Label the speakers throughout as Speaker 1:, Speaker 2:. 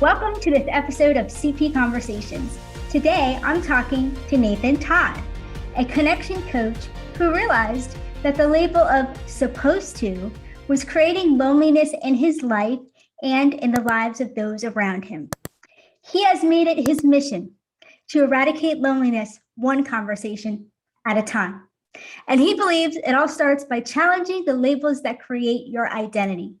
Speaker 1: Welcome to this episode of CP Conversations. Today, I'm talking to Nathan Todd, a connection coach who realized that the label of supposed to was creating loneliness in his life and in the lives of those around him. He has made it his mission to eradicate loneliness one conversation at a time. And he believes it all starts by challenging the labels that create your identity.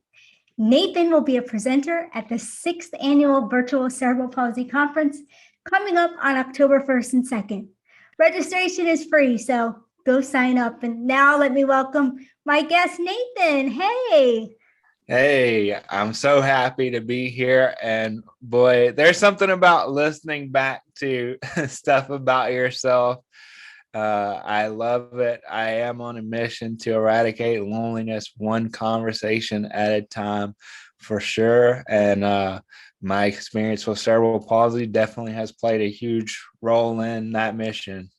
Speaker 1: Nathan will be a presenter at the 6th Annual Virtual Cerebral Palsy Conference coming up on October 1st and 2nd. Registration is free, so go sign up. And now let me welcome my guest, Nathan. Hey.
Speaker 2: Hey, I'm so happy to be here. And boy, there's something about listening back to stuff about yourself. I love it. I am on a mission to eradicate loneliness one conversation at a time for sure. And my experience with cerebral palsy definitely has played a huge role in that mission.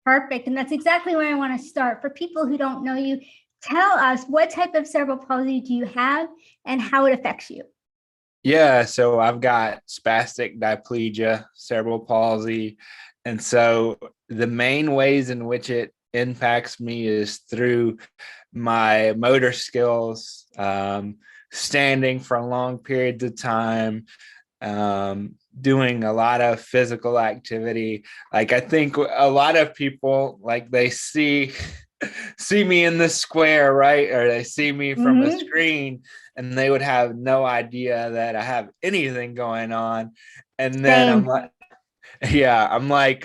Speaker 1: Perfect. And that's exactly where I want to start. For people who don't know you, tell us, what type of cerebral palsy do you have and how it affects you?
Speaker 2: Yeah, so I've got spastic diplegia, cerebral palsy. And so the main ways in which it impacts me is through my motor skills, standing for long periods of time, doing a lot of physical activity. Like, I think a lot of people, like, they see me in the square, right? Or they see me from a screen and they would have no idea that I have anything going on. And then
Speaker 1: Same.
Speaker 2: I'm like,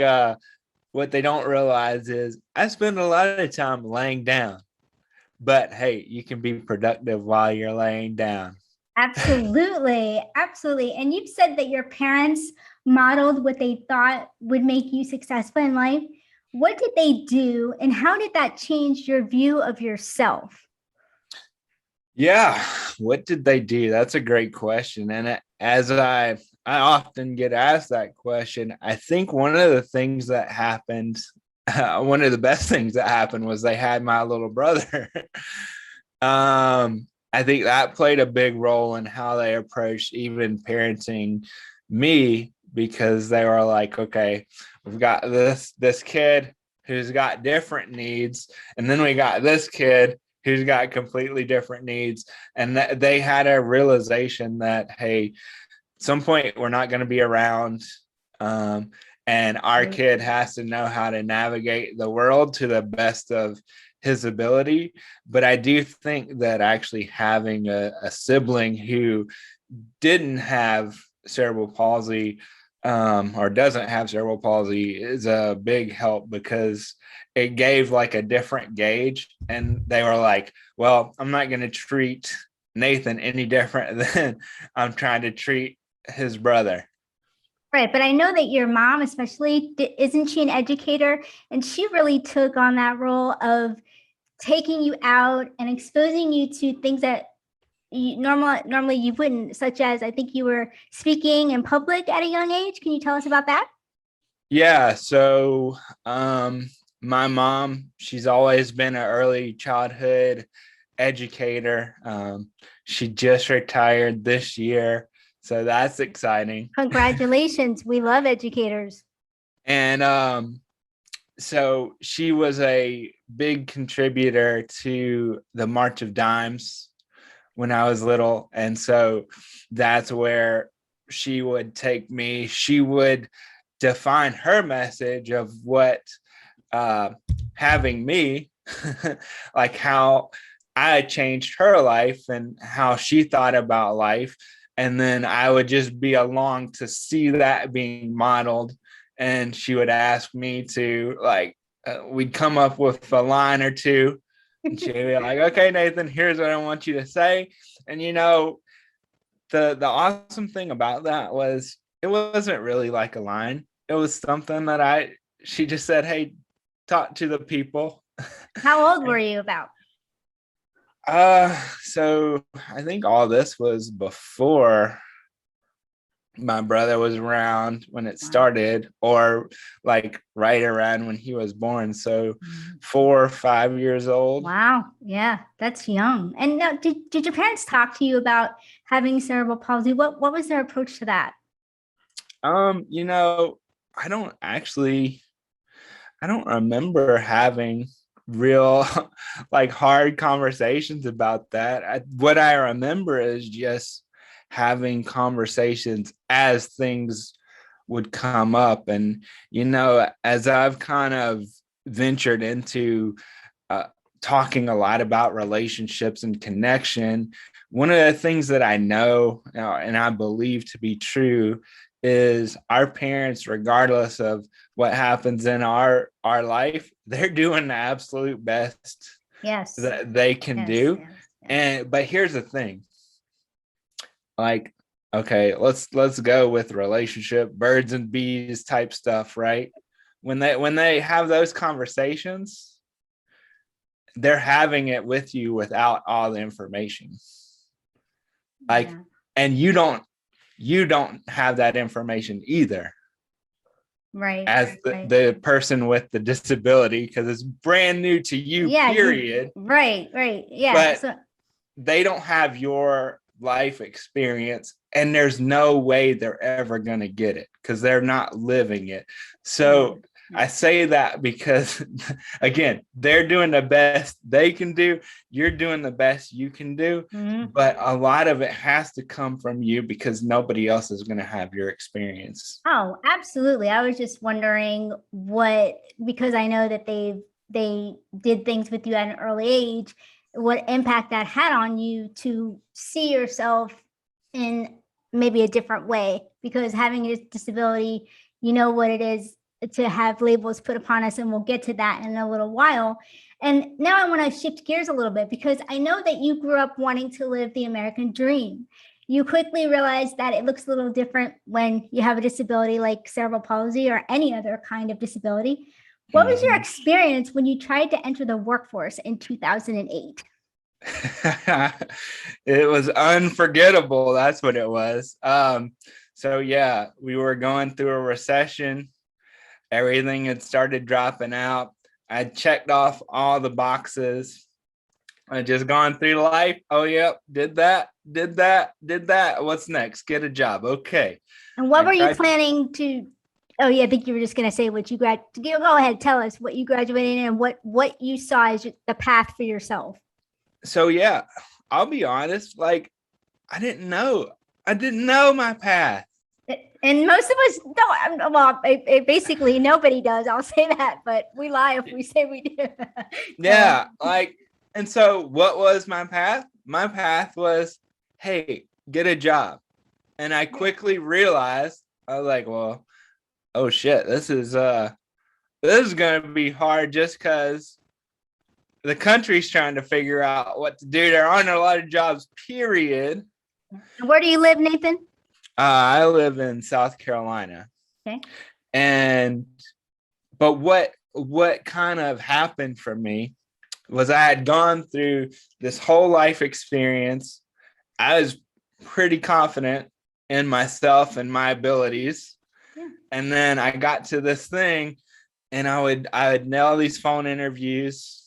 Speaker 2: what they don't realize is I spend a lot of time laying down, but hey, you can be productive while you're laying down.
Speaker 1: Absolutely. Absolutely. And you've said that your parents modeled what they thought would make you successful in life. What did they do, and how did that change your view of yourself?
Speaker 2: Yeah, what did they do? That's a great question. And as I often get asked that question, I think one of the things that happened, one of the best things that happened was they had my little brother. I think that played a big role in how they approached even parenting me, because they were like, okay, we've got this kid who's got different needs, and then we got this kid who's got completely different needs. And they had a realization that, hey, at some point we're not going to be around. And our kid has to know how to navigate the world to the best of his ability. But I do think that actually having a sibling who didn't have cerebral palsy or doesn't have cerebral palsy is a big help, because it gave like a different gauge. And they were like, well, I'm not going to treat Nathan any different than I'm trying to treat his brother.
Speaker 1: Right. But I know that your mom, especially, isn't she an educator? And she really took on that role of taking you out and exposing you to things that you normally you wouldn't, such as, I think you were speaking in public at a young age. Can you tell us about that?
Speaker 2: Yeah. So my mom, she's always been an early childhood educator. She just retired this year, so that's exciting.
Speaker 1: Congratulations. We love educators.
Speaker 2: And so she was a big contributor to the March of Dimes when I was little. And so that's where she would take me. She would define her message of what having me, like how I changed her life and how she thought about life. And then I would just be along to see that being modeled. And she would ask me to, like, we'd come up with a line or two. And she'd be like, okay, Nathan, here's what I want you to say. And, you know, the awesome thing about that was it wasn't really like a line. It was something that she just said, hey, talk to the people.
Speaker 1: How old were you about?
Speaker 2: So I think all this was before my brother was around when it
Speaker 1: Wow.
Speaker 2: started, or like right around when he was born. So
Speaker 1: Mhm.
Speaker 2: 4 or 5 years old.
Speaker 1: Wow. Yeah, that's young. And now, did your parents talk to you about having cerebral palsy? What was their approach to that?
Speaker 2: You know, I don't actually, I don't remember having real like hard conversations about that. What I remember is just having conversations as things would come up. And, you know, as I've kind of ventured into uh, talking a lot about relationships and connection, one of the things that I know and I believe to be true is our parents, regardless of what happens in our life, they're doing the absolute best
Speaker 1: Yes.
Speaker 2: that they can
Speaker 1: Yes.
Speaker 2: do.
Speaker 1: Yes. Yes.
Speaker 2: And but here's the thing, like, okay, let's go with relationship, birds and bees type stuff, right? When they have those conversations, they're having it with you without all the information. Like,
Speaker 1: Yeah.
Speaker 2: and you don't have that information either
Speaker 1: Right.
Speaker 2: as
Speaker 1: Right.
Speaker 2: the person with the disability, because it's brand new to you,
Speaker 1: Yeah.
Speaker 2: period.
Speaker 1: Right. Right. Yeah.
Speaker 2: But
Speaker 1: So
Speaker 2: they don't have your life experience, and there's no way they're ever going to get it because they're not living it.
Speaker 1: yeah.
Speaker 2: So
Speaker 1: Yeah.
Speaker 2: I say that because again, they're doing the best they can do, you're doing the best you can do,
Speaker 1: Mhm.
Speaker 2: but a lot of it has to come from you because nobody else is going to have your experience.
Speaker 1: Oh, absolutely. I was just wondering because I know that they did things with you at an early age, what impact that had on you to see yourself in maybe a different way. Because having a disability, you know what it is to have labels put upon us, and we'll get to that in a little while. And now I want to shift gears a little bit because I know that you grew up wanting to live the American dream. You quickly realize that it looks a little different when you have a disability like cerebral palsy or any other kind of disability. What was your
Speaker 2: Mhm.
Speaker 1: experience when you tried to enter the workforce in 2008?
Speaker 2: It was unforgettable. That's what it was. So yeah, we were going through a recession. Everything had started dropping out. I checked off all the boxes. I just gone through life. Oh, yep, did that, did that, did that. What's next? Get a job. Okay.
Speaker 1: And what
Speaker 2: I
Speaker 1: were you
Speaker 2: tried.
Speaker 1: planning to? Oh yeah, I think you were just going to say what you grad. Go ahead, tell us what you graduated in and what you saw as the path for yourself.
Speaker 2: So yeah, I'll be honest. Like, I didn't know. I didn't know my path.
Speaker 1: And most of us don't. Well, basically nobody does. I'll say that, but we lie if we say we do. So
Speaker 2: Yeah, like, and so what was my path? My path was, hey, get a job. And I quickly realized, I was like, well, oh shit, this is gonna be hard just because the country's trying to figure out what to do. There aren't a lot of jobs, period.
Speaker 1: where do you live, Nathan?
Speaker 2: I live in South Carolina.
Speaker 1: Okay.
Speaker 2: And but what kind of happened for me was I had gone through this whole life experience. I was pretty confident in myself and my abilities.
Speaker 1: Yeah.
Speaker 2: And then I got to this thing, and I would nail these phone interviews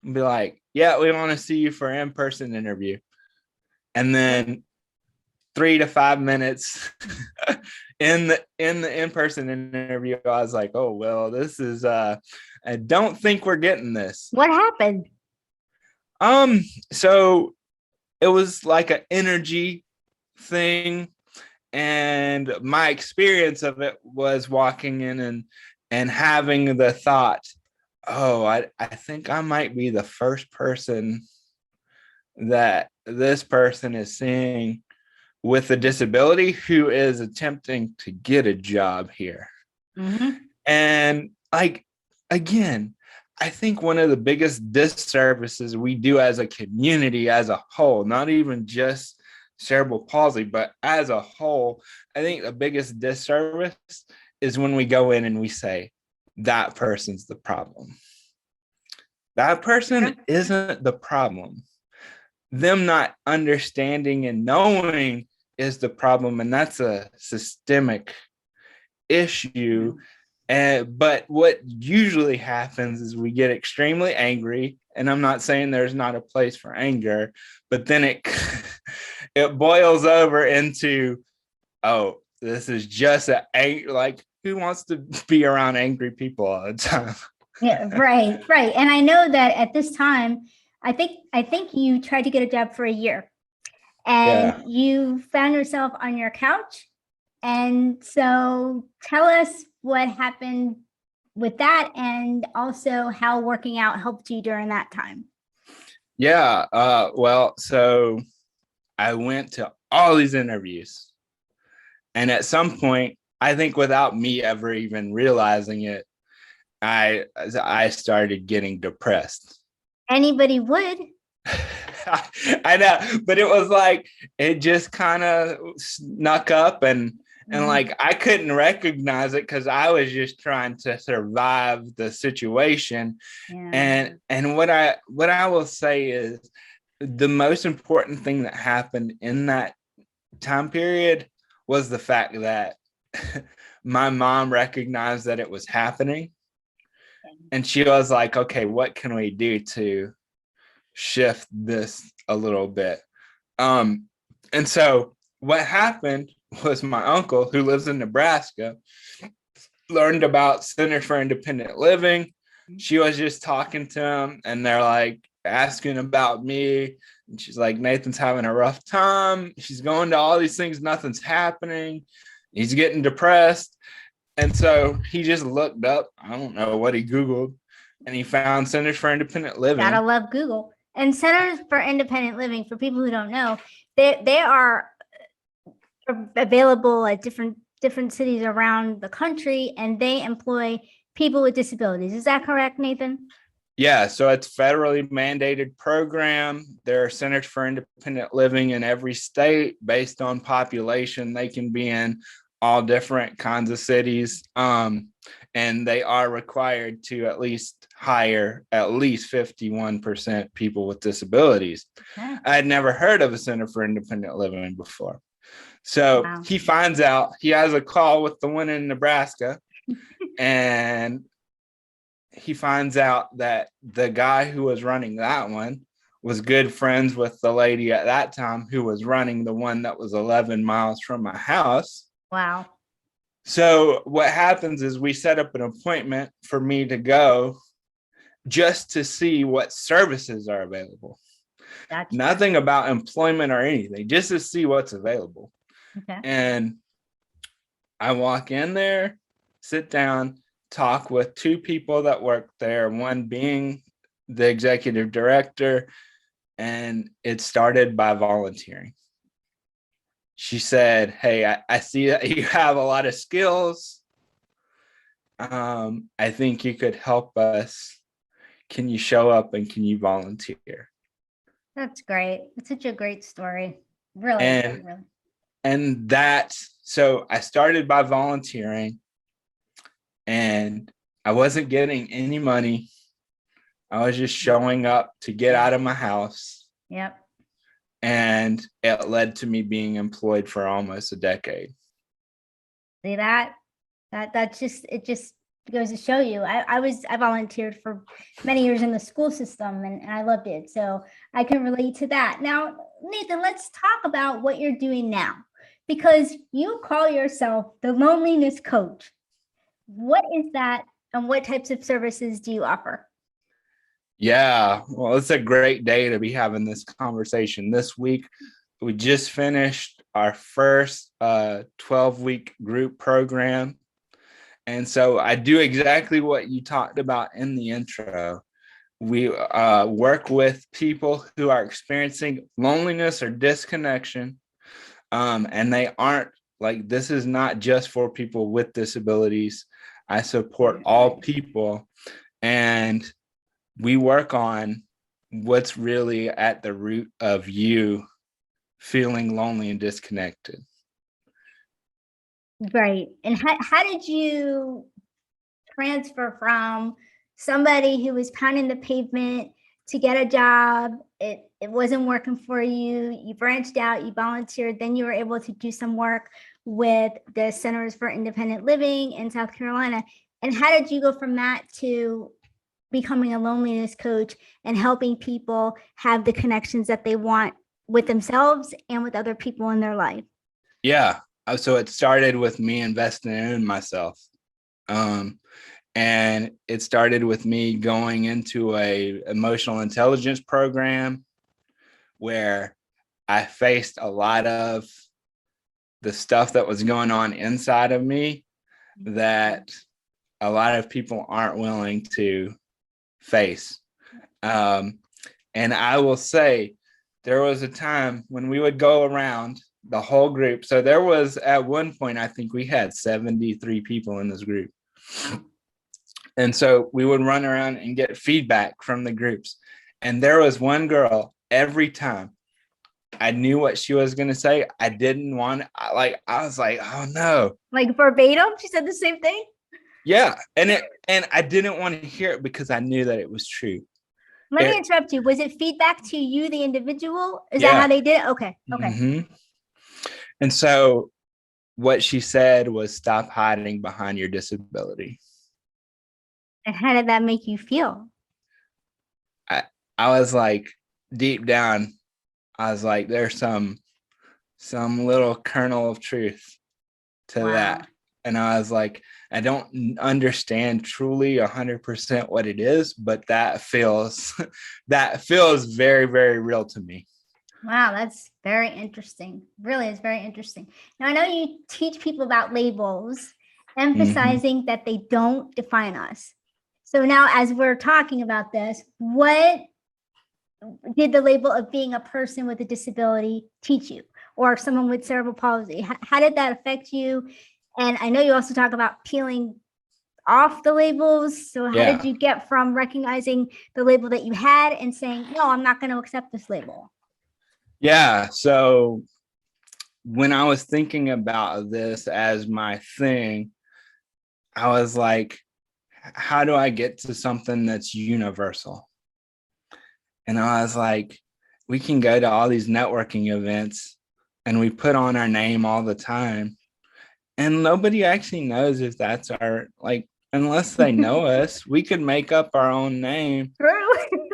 Speaker 2: and be like, yeah, we want to see you for an in-person interview. And then 3 to 5 minutes in the in-person interview, I was like, oh well, this is I don't think we're getting this.
Speaker 1: What happened?
Speaker 2: So it was like an energy thing, and my experience of it was walking in and having the thought, oh, I think I might be the first person that this person is seeing with a disability who is attempting to get a job here.
Speaker 1: Mm-hmm.
Speaker 2: And like, again, I think one of the biggest disservices we do as a community as a whole, not even just cerebral palsy, but as a whole, I think the biggest disservice is when we go in and we say, that person's the problem. That person isn't the problem. Them not understanding and knowing is the problem, and that's a systemic issue. But what usually happens is we get extremely angry, and I'm not saying there's not a place for anger, but then it it boils over into, oh, this is just like, who wants to be around angry people all the time?
Speaker 1: Yeah, right. And I know that at this time, I think you tried to get a job for a year, and you found yourself on your couch. And so tell us what happened with that, and also how working out helped you during that time.
Speaker 2: Yeah. Well, so I went to all these interviews, and at some point, I think without me ever even realizing it, I started getting depressed.
Speaker 1: Anybody would.
Speaker 2: I know, but it was like it just kind of snuck up, and like I couldn't recognize it because I was just trying to survive the situation. And what I will say is the most important thing that happened in that time period was the fact that my mom recognized that it was happening, and she was like, okay, what can we do to shift this a little bit? And so what happened was my uncle, who lives in Nebraska, learned about Centers for Independent Living. She was just talking to him, and they're like asking about me. And she's like, Nathan's having a rough time. She's going to all these things. Nothing's happening. He's getting depressed. And so he just looked up, I don't know what he Googled, and he found Centers for Independent Living.
Speaker 1: Gotta love Google. And Centers for Independent Living, for people who don't know, they are available at different cities around the country, and they employ people with disabilities. Is that correct, Nathan?
Speaker 2: Yeah, so it's a federally mandated program. There are Centers for Independent Living in every state based on population. They can be in all different kinds of cities, and they are required to at least hire at least 51% people with disabilities. Okay. I had never heard of a Center for Independent Living before. So He finds out, he has a call with the one in Nebraska, and he finds out that the guy who was running that one was good friends with the lady at that time who was running the one that was 11 miles from my house.
Speaker 1: Wow.
Speaker 2: So what happens is we set up an appointment for me to go just to see what services are available. Gotcha. Nothing about employment or anything, just to see what's available. Okay. And I walk in there, sit down, talk with two people that work there, one being the executive director, and it started by volunteering. She said, hey, I see that you have a lot of skills. I think you could help us. Can you show up and can you volunteer?
Speaker 1: That's great. It's such a great story. Really.
Speaker 2: And so I started by volunteering, and I wasn't getting any money. I was just showing up to get out of my house.
Speaker 1: Yep.
Speaker 2: And it led to me being employed for almost a decade.
Speaker 1: See that it just goes to show you. I volunteered for many years in the school system, and I loved it. So I can relate to that. Now, Nathan, let's talk about what you're doing now, because you call yourself the loneliness coach. What is that, and what types of services do you offer?
Speaker 2: Yeah, well, it's a great day to be having this conversation. This week, we just finished our first 12-week group program. And so I do exactly what you talked about in the intro. We work with people who are experiencing loneliness or disconnection. And they aren't like, this is not just for people with disabilities. I support all people. And we work on what's really at the root of you feeling lonely and disconnected.
Speaker 1: Right. And how did you transfer from somebody who was pounding the pavement to get a job. It wasn't working for you. You branched out, you volunteered, then you were able to do some work with the Centers for Independent Living in South Carolina. And how did you go from that to becoming a loneliness coach and helping people have the connections that they want with themselves and with other people in their life?
Speaker 2: Yeah. So it started with me investing in myself. And it started with me going into a emotional intelligence program where I faced a lot of the stuff that was going on inside of me that a lot of people aren't willing to face. And I will say there was a time when we would go around the whole group. So there was at one point, I think we had 73 people in this group. And so we would run around and get feedback from the groups. And there was one girl every time I knew what she was going to say. I didn't want, I was like, oh no.
Speaker 1: Like verbatim, she said the same thing?
Speaker 2: Yeah. And I didn't want to hear it because I knew that it was true.
Speaker 1: Let me interrupt you. Was it feedback to you, the individual? Is
Speaker 2: Yeah.
Speaker 1: that how they did it? Okay.
Speaker 2: Mm-hmm. And so what she said was, stop hiding behind your disability.
Speaker 1: And how did that make you feel?
Speaker 2: I was like, deep down, I was like, there's some little kernel of truth to that. And I was like, I don't understand truly 100% what it is, but that feels very, very real to me.
Speaker 1: Wow, that's very interesting. Really is very interesting. Now, I know you teach people about labels, emphasizing that they don't define us. So now, as we're talking about this, what did the label of being a person with a disability teach you, or someone with cerebral palsy? How did that affect you? And I know you also talk about peeling off the labels. So how did you get from recognizing the label that you had and saying, no, I'm not going to accept this label?
Speaker 2: Yeah. So when I was thinking about this as my thing, I was like, how do I get to something that's universal? And I was like, we can go to all these networking events and we put on our name all the time. And nobody actually knows if that's our, like, unless they know us, we could make up our own name.
Speaker 1: True.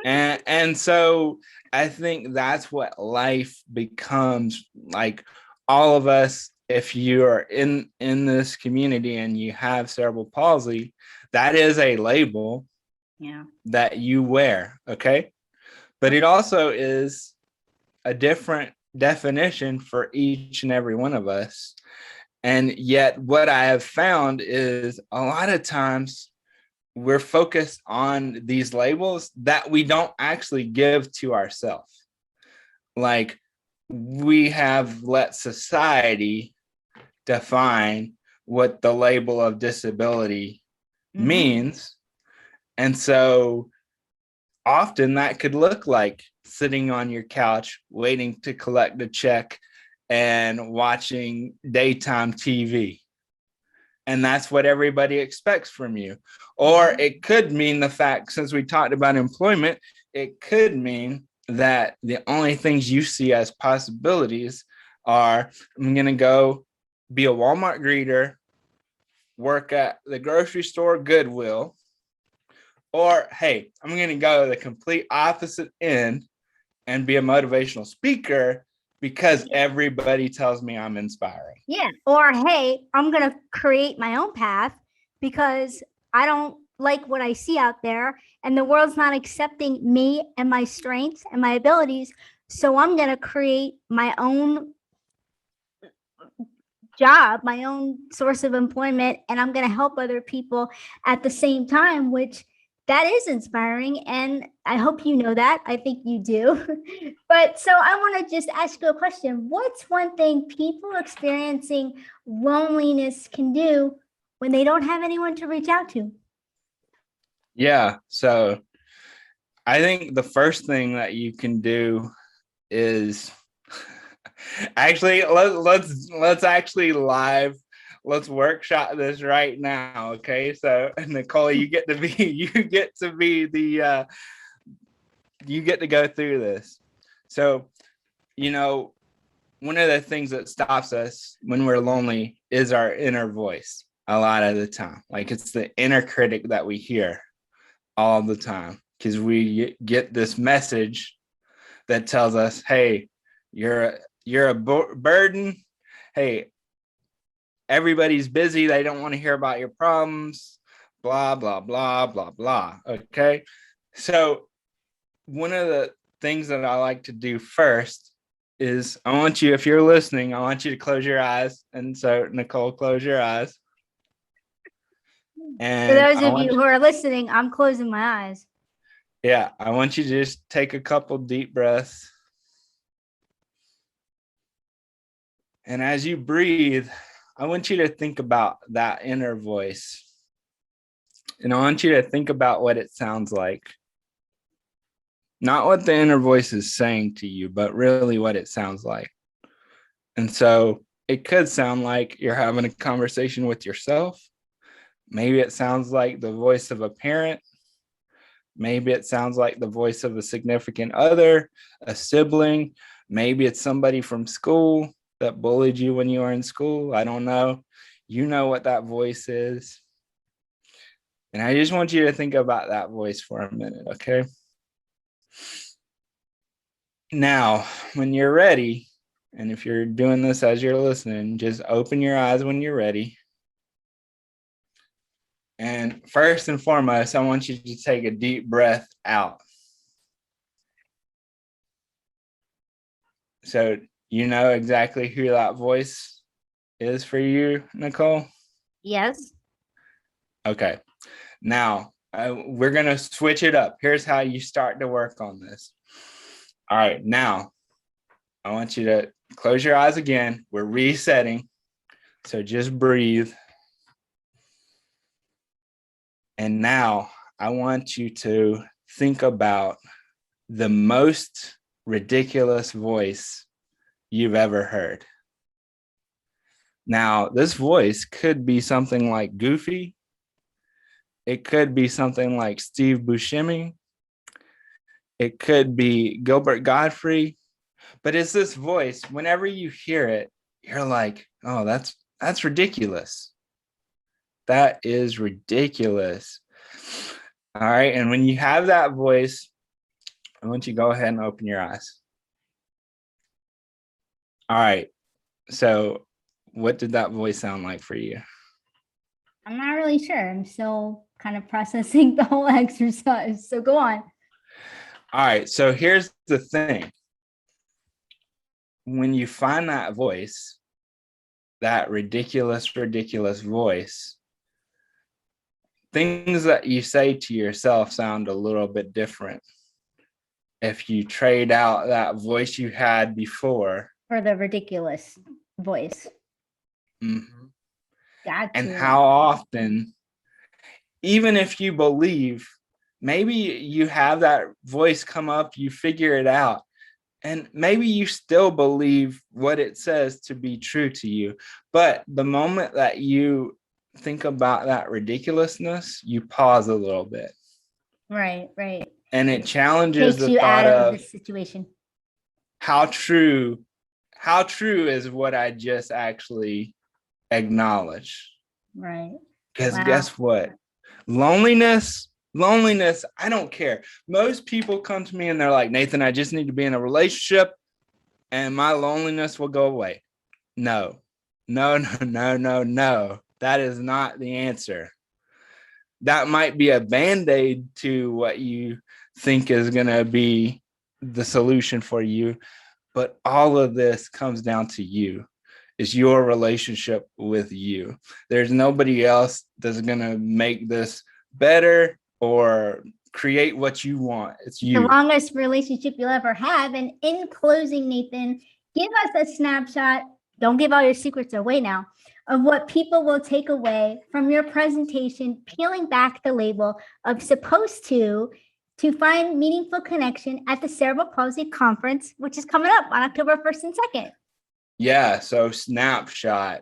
Speaker 2: And so I think that's what life becomes like. All of us, if you are in this community and you have cerebral palsy, that is a label that you wear. Okay. But it also is a different definition for each and every one of us. And yet what I have found is a lot of times we're focused on these labels that we don't actually give to ourselves. Like, we have let society define what the label of disability means. And so often that could look like sitting on your couch, waiting to collect a check and watching daytime TV. And that's what everybody expects from you. Or it could mean the fact, since we talked about employment, it could mean that the only things you see as possibilities are, I'm going to go be a Walmart greeter, work at the grocery store, Goodwill, or, hey, I'm going to go the complete opposite end and be a motivational speaker because everybody tells me I'm inspiring.
Speaker 1: Yeah. Or, hey, I'm going to create my own path because I don't like what I see out there and the world's not accepting me and my strengths and my abilities. So I'm going to create my own job, my own source of employment, and I'm going to help other people at the same time, which that is inspiring. And I hope you know that. I think you do. But so I want to just ask you a question. What's one thing people experiencing loneliness can do when they don't have anyone to reach out to?
Speaker 2: Yeah. So I think the first thing that you can do is actually let's workshop this right now. Okay. So Nicole, you get to be you get to go through this. So, one of the things that stops us when we're lonely is our inner voice a lot of the time. Like it's the inner critic that we hear all the time because we get this message that tells us, hey, you're a burden. Hey, everybody's busy. They don't want to hear about your problems, blah, blah, blah, blah, blah. Okay. So one of the things that I like to do first is I want you, if you're listening, I want you to close your eyes. And so Nicole, close your eyes. And
Speaker 1: for those of you who are listening, I'm closing my eyes.
Speaker 2: Yeah, I want you to just take a couple deep breaths. And as you breathe, I want you to think about that inner voice. And I want you to think about what it sounds like. Not what the inner voice is saying to you, but really what it sounds like. And so it could sound like you're having a conversation with yourself. Maybe it sounds like the voice of a parent. Maybe it sounds like the voice of a significant other, a sibling. Maybe it's somebody from school that bullied you when you were in school. I don't know. You know what that voice is. And I just want you to think about that voice for a minute, okay? Now, when you're ready, and if you're doing this as you're listening, just open your eyes when you're ready. And first and foremost, I want you to take a deep breath out. So you know exactly who that voice is for you, Nicole?
Speaker 1: Yes.
Speaker 2: Okay. Now, we're going to switch it up. Here's how you start to work on this. All right. Now, I want you to close your eyes again. We're resetting. So just breathe. And now I want you to think about the most ridiculous voice you've ever heard. Now, this voice could be something like Goofy. It could be something like Steve Buscemi. It could be Gilbert Gottfried. But it's this voice, whenever you hear it, you're like, oh, that's ridiculous. That is ridiculous. All right. And when you have that voice, I want you to go ahead and open your eyes. All right. So what did that voice sound like for you?
Speaker 1: I'm not really sure. I'm still kind of processing the whole exercise. So go on.
Speaker 2: All right. So here's the thing. When you find that voice, that ridiculous voice, things that you say to yourself sound a little bit different. If you trade out that voice you had before
Speaker 1: for the ridiculous voice.
Speaker 2: Mm-hmm.
Speaker 1: Gotcha.
Speaker 2: And how often, even if you believe, maybe you have that voice come up, you figure it out, and maybe you still believe what it says to be true to you. But the moment that you think about that ridiculousness, you pause a little bit.
Speaker 1: Right.
Speaker 2: And it challenges
Speaker 1: takes
Speaker 2: the
Speaker 1: you
Speaker 2: thought
Speaker 1: out of
Speaker 2: of
Speaker 1: the situation.
Speaker 2: How true is what I just actually acknowledged.
Speaker 1: Right.
Speaker 2: Because guess what? Loneliness, I don't care. Most people come to me and they're like, Nathan, I just need to be in a relationship and my loneliness will go away. No. That is not the answer. That might be a band-aid to what you think is going to be the solution for you. But all of this comes down to you. Is your relationship with you. There's nobody else that's going to make this better or create what you want. It's you.
Speaker 1: The longest relationship you'll ever have. And in closing, Nathan, give us a snapshot. Don't give all your secrets away now, of what people will take away from your presentation, peeling back the label of supposed to find meaningful connection at the Cerebral Palsy Conference, which is coming up on October 1st and 2nd.
Speaker 2: Yeah, so snapshot,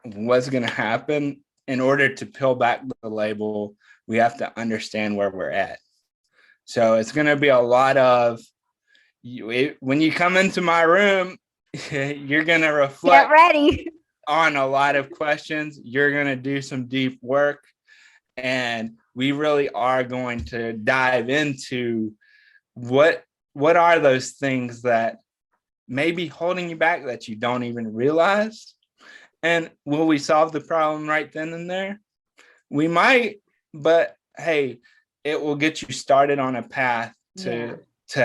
Speaker 2: what's going to happen in order to peel back the label, we have to understand where we're at. So it's going to be a lot of when you come into my room, you're going to reflect
Speaker 1: Get ready
Speaker 2: on a lot of questions. You're going to do some deep work, and we really are going to dive into what are those things that may be holding you back that you don't even realize. And will we solve the problem right then and there? We might, but hey, it will get you started on a path to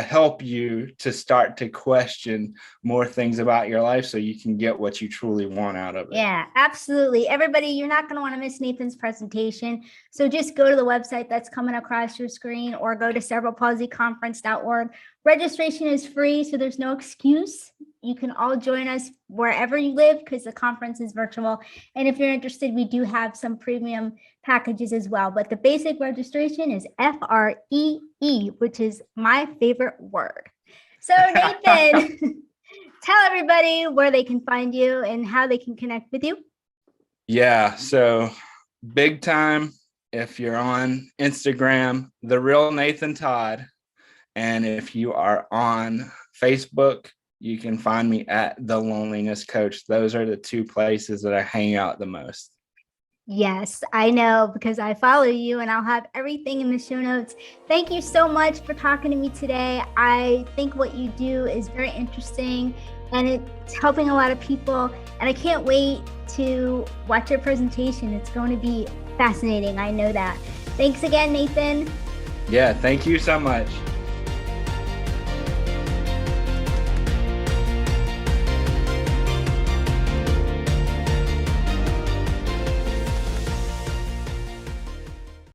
Speaker 2: help you to start to question more things about your life so you can get what you truly want out of it.
Speaker 1: Yeah, absolutely. Everybody, you're not going to want to miss Nathan's presentation. So just go to the website that's coming across your screen or go to cerebralpalsyconference.org. Registration is free, so there's no excuse. You can all join us wherever you live because the conference is virtual. And if you're interested, we do have some premium packages as well. But the basic registration is FREE, which is my favorite word. So Nathan, tell everybody where they can find you and how they can connect with you.
Speaker 2: Yeah, so big time if you're on Instagram, The Real Nathan Todd. And if you are on Facebook, you can find me at The Loneliness Coach. Those are the two places that I hang out the most.
Speaker 1: Yes, I know because I follow you, and I'll have everything in the show notes. Thank you so much for talking to me today. I think what you do is very interesting and it's helping a lot of people. And I can't wait to watch your presentation. It's going to be fascinating. I know that. Thanks again, Nathan.
Speaker 2: Yeah, thank you so much.